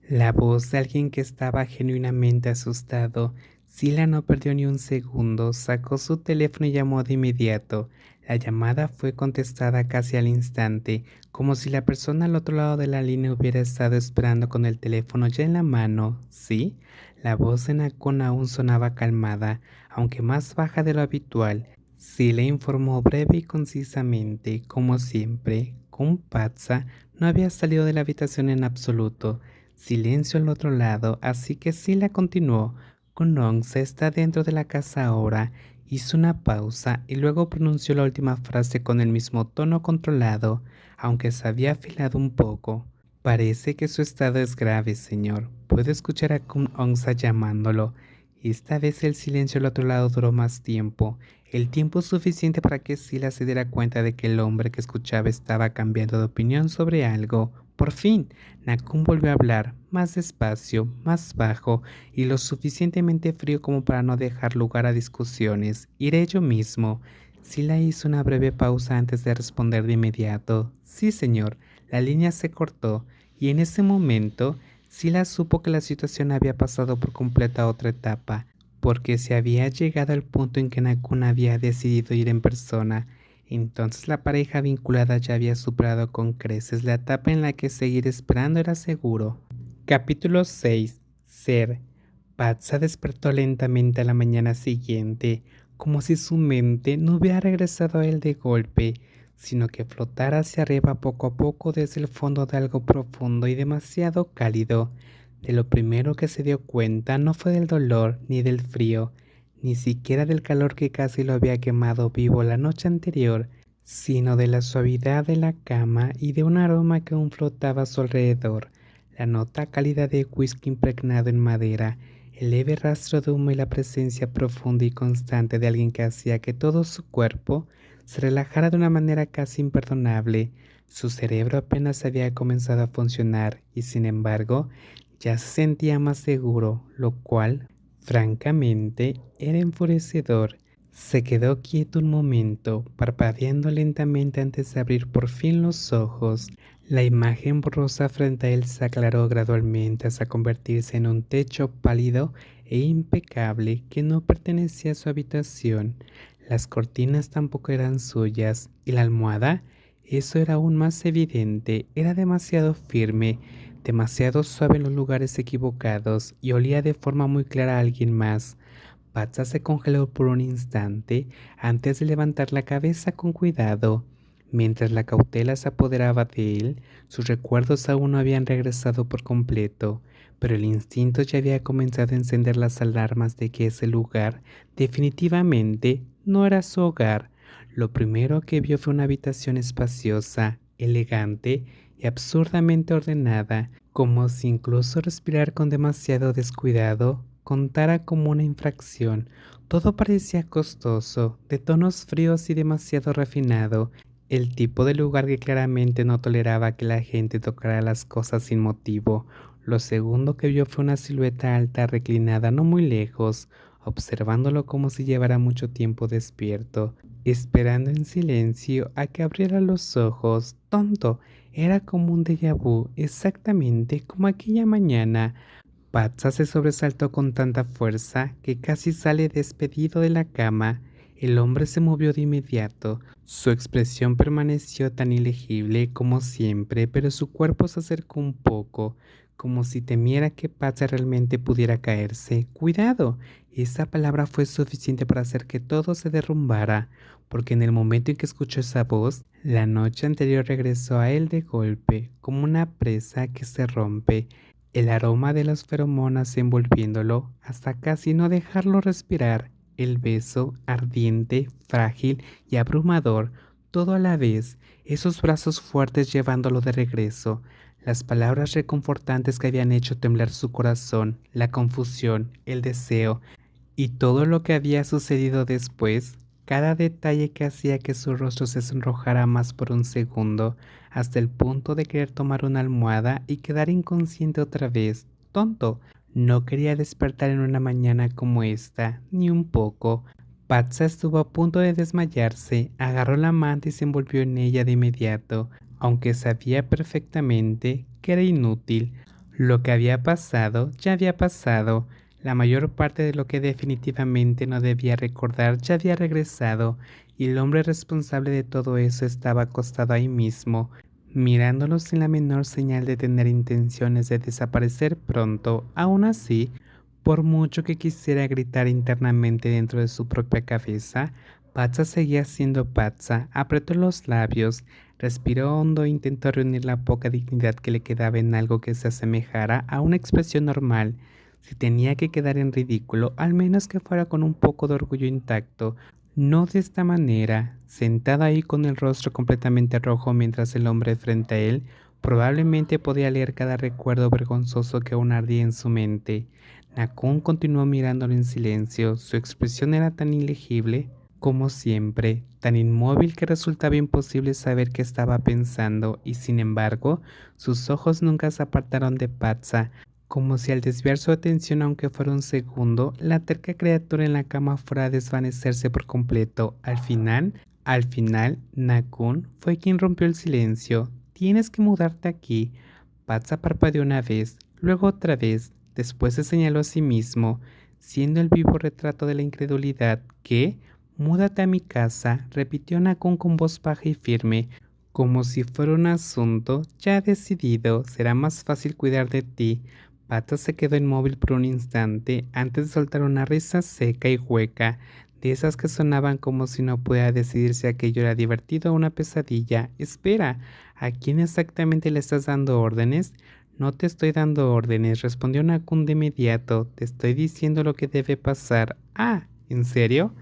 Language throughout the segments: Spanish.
La voz de alguien que estaba genuinamente asustado. Sila no perdió ni un segundo, sacó su teléfono y llamó de inmediato. La llamada fue contestada casi al instante, como si la persona al otro lado de la línea hubiera estado esperando con el teléfono ya en la mano. ¿Sí? La voz de Nakun aún sonaba calmada, aunque más baja de lo habitual. Sila informó breve y concisamente, como siempre. Patsa no había salido de la habitación en absoluto. Silencio al otro lado, así que Sila continuó. Se está dentro de la casa ahora. Hizo una pausa y luego pronunció la última frase con el mismo tono controlado, aunque se había afilado un poco. Parece que su estado es grave, señor. Puedo escuchar a Onsa llamándolo. Esta vez el silencio al otro lado duró más tiempo, el tiempo suficiente para que Sila se diera cuenta de que el hombre que escuchaba estaba cambiando de opinión sobre algo. Por fin, Nakun volvió a hablar, más despacio, más bajo y lo suficientemente frío como para no dejar lugar a discusiones. Iré yo mismo. Sila hizo una breve pausa antes de responder de inmediato. Sí, señor. La línea se cortó y en ese momento Sila supo que la situación había pasado por completo a otra etapa, porque se había llegado al punto en que Nakun había decidido ir en persona. Entonces la pareja vinculada ya había superado con creces la etapa en la que seguir esperando era seguro. Capítulo 6. Ser. Patsa despertó lentamente a la mañana siguiente, como si su mente no hubiera regresado a él de golpe, sino que flotara hacia arriba poco a poco desde el fondo de algo profundo y demasiado cálido. De lo primero que se dio cuenta no fue del dolor ni del frío, ni siquiera del calor que casi lo había quemado vivo la noche anterior, sino de la suavidad de la cama y de un aroma que aún flotaba a su alrededor, la nota cálida de whisky impregnado en madera, el leve rastro de humo y la presencia profunda y constante de alguien que hacía que todo su cuerpo se relajara de una manera casi imperdonable. Su cerebro apenas había comenzado a funcionar y sin embargo ya se sentía más seguro, lo cual, francamente, era enfurecedor. Se quedó quieto un momento, parpadeando lentamente antes de abrir por fin los ojos. La imagen borrosa frente a él se aclaró gradualmente hasta convertirse en un techo pálido e impecable que no pertenecía a su habitación. Las cortinas tampoco eran suyas, y la almohada, eso era aún más evidente, era demasiado firme, demasiado suave en los lugares equivocados y olía de forma muy clara a alguien más. Patsa se congeló por un instante antes de levantar la cabeza con cuidado. Mientras la cautela se apoderaba de él, sus recuerdos aún no habían regresado por completo, pero el instinto ya había comenzado a encender las alarmas de que ese lugar definitivamente no era su hogar. Lo primero que vio fue una habitación espaciosa, elegante y absurdamente ordenada, como si incluso respirar con demasiado descuidado contara como una infracción. Todo parecía costoso, de tonos fríos y demasiado refinado, el tipo de lugar que claramente no toleraba que la gente tocara las cosas sin motivo. Lo segundo que vio fue una silueta alta reclinada no muy lejos, observándolo como si llevara mucho tiempo despierto, esperando en silencio a que abriera los ojos. Tonto, era como un déjà vu, exactamente como aquella mañana. Patsa se sobresaltó con tanta fuerza que casi sale despedido de la cama. El hombre se movió de inmediato. Su expresión permaneció tan ilegible como siempre, pero su cuerpo se acercó un poco, como si temiera que Patsa realmente pudiera caerse. ¡Cuidado! Esa palabra fue suficiente para hacer que todo se derrumbara, porque en el momento en que escuchó esa voz, la noche anterior regresó a él de golpe, como una presa que se rompe, el aroma de las feromonas envolviéndolo hasta casi no dejarlo respirar, el beso ardiente, frágil y abrumador, todo a la vez, esos brazos fuertes llevándolo de regreso, las palabras reconfortantes que habían hecho temblar su corazón, la confusión, el deseo, y todo lo que había sucedido después, cada detalle que hacía que su rostro se sonrojara más por un segundo, hasta el punto de querer tomar una almohada y quedar inconsciente otra vez. Tonto, no quería despertar en una mañana como esta, ni un poco. Patsa estuvo a punto de desmayarse, agarró la manta y se envolvió en ella de inmediato, aunque sabía perfectamente que era inútil. Lo que había pasado ya había pasado. La mayor parte de lo que definitivamente no debía recordar ya había regresado, y el hombre responsable de todo eso estaba acostado ahí mismo, mirándolo sin la menor señal de tener intenciones de desaparecer pronto. Aún así, por mucho que quisiera gritar internamente dentro de su propia cabeza, Patsa seguía siendo Patsa. Apretó los labios, respiró hondo e intentó reunir la poca dignidad que le quedaba en algo que se asemejara a una expresión normal. Si tenía que quedar en ridículo, al menos que fuera con un poco de orgullo intacto. No de esta manera, sentada ahí con el rostro completamente rojo mientras el hombre frente a él probablemente podía leer cada recuerdo vergonzoso que aún ardía en su mente. Nakun continuó mirándolo en silencio. Su expresión era tan ilegible como siempre, tan inmóvil que resultaba imposible saber qué estaba pensando, y sin embargo, sus ojos nunca se apartaron de Patsa, como si al desviar su atención aunque fuera un segundo, la terca criatura en la cama fuera a desvanecerse por completo. Al final, Nakun fue quien rompió el silencio. Tienes que mudarte aquí. Patsa parpadeó una vez, luego otra vez, después se señaló a sí mismo, siendo el vivo retrato de la incredulidad. ¿Qué? Múdate a mi casa, repitió Nakun con voz baja y firme, como si fuera un asunto ya decidido. Será más fácil cuidar de ti. Pata se quedó inmóvil por un instante antes de soltar una risa seca y hueca, de esas que sonaban como si no pudiera decidir si aquello era divertido o una pesadilla. Espera, ¿a quién exactamente le estás dando órdenes? No te estoy dando órdenes, respondió Nakun de inmediato. Te estoy diciendo lo que debe pasar. Ah, ¿en serio?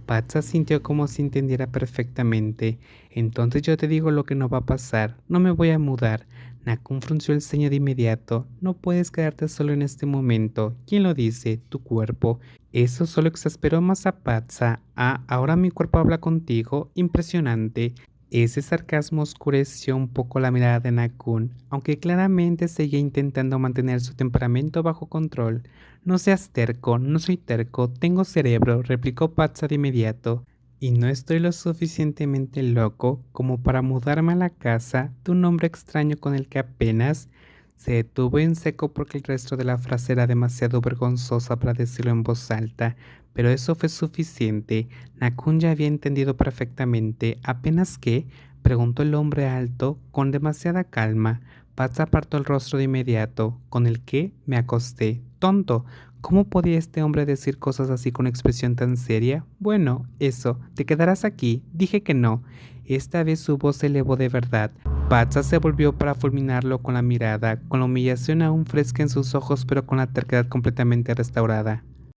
Patsa sintió como si entendiera perfectamente. Entonces yo te digo lo que no va a pasar. No me voy a mudar. Nakun frunció el ceño de inmediato. No puedes quedarte solo en este momento. ¿Quién lo dice? Tu cuerpo. Eso solo exasperó más a Patsa. Ah, ahora mi cuerpo habla contigo. Impresionante. Ese sarcasmo oscureció un poco la mirada de Nakun, aunque claramente seguía intentando mantener su temperamento bajo control. No seas terco, no soy terco, tengo cerebro, replicó Patsa de inmediato, y no estoy lo suficientemente loco como para mudarme a la casa de un hombre extraño con el que apenas... Se detuvo en seco porque el resto de la frase era demasiado vergonzosa para decirlo en voz alta, pero eso fue suficiente. Nakun ya había entendido perfectamente. ¿Apenas qué? Preguntó el hombre alto con demasiada calma. Patsa apartó el rostro de inmediato. ¿Con el qué? Me acosté. Tonto. ¿Cómo podía este hombre decir cosas así con expresión tan seria? Bueno, eso. ¿Te quedarás aquí? Dije que no. Esta vez su voz se elevó de verdad. Patsa se volvió para fulminarlo con la mirada, con la humillación aún fresca en sus ojos pero con la terquedad completamente restaurada.